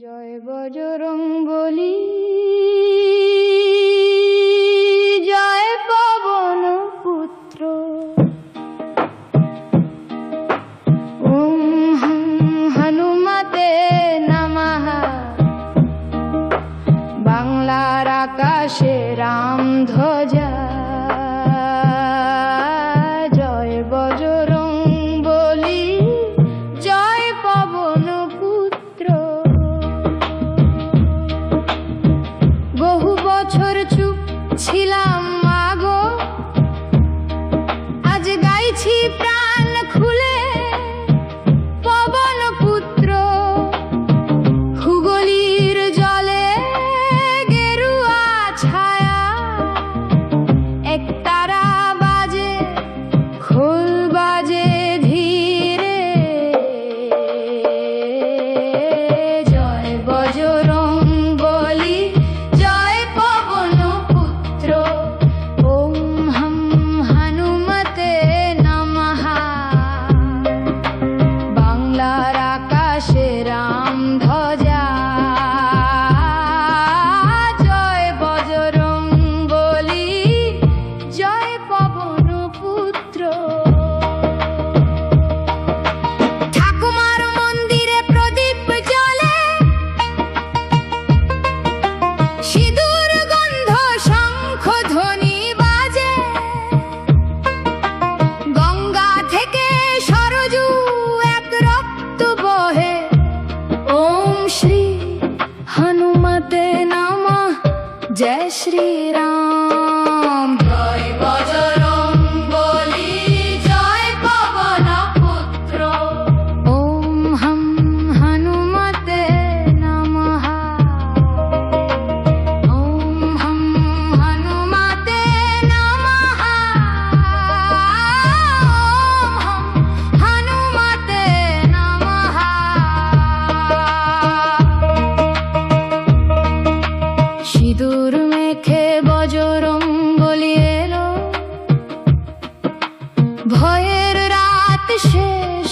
জয় বজরং বলি, জয় পবন পুত্র। ওম হং হনুমতে নমঃ। বাংলার আকাশে রাম ধ্বজা, জয় বজরং বলি, জয় পবন পুত্র। বহু বছর চুপ ছিলাম মাগো, আজ গাইছি প্রাণ খুলে পবন পুত্র। হুগলির জলে গেরুয়া ছায়া, একতারা বাজে খোল বাজে ধীরে। জয় বজরং বলি, জয় পবন পুত্র। ওম হং হনুমতে নমঃ। বাংলার আকাশে রাম ধ্বজা, জয় বজরং বলি, জয় পবন পুত্র। ঠাকুমার মন্দিরে প্রদীপ জ্বলে, সিঁদুর গন্ধ শঙ্খ ধ্বনি বাজে। গঙ্গা থেকে সরজু এক রক্ত বহে। ওম শ্রী হনুমতে নমঃ। জয় শ্রী রাম। জয় বজরং বলি, জয় পবন পুত্র। ওম হং হনুমতে নমঃ। ওম হং হনুমতে নমঃ। ওম হং হনুমতে নমঃ। সিঁদুর মেখে বজরং বলি এলো, ভয়ের রাত শেষ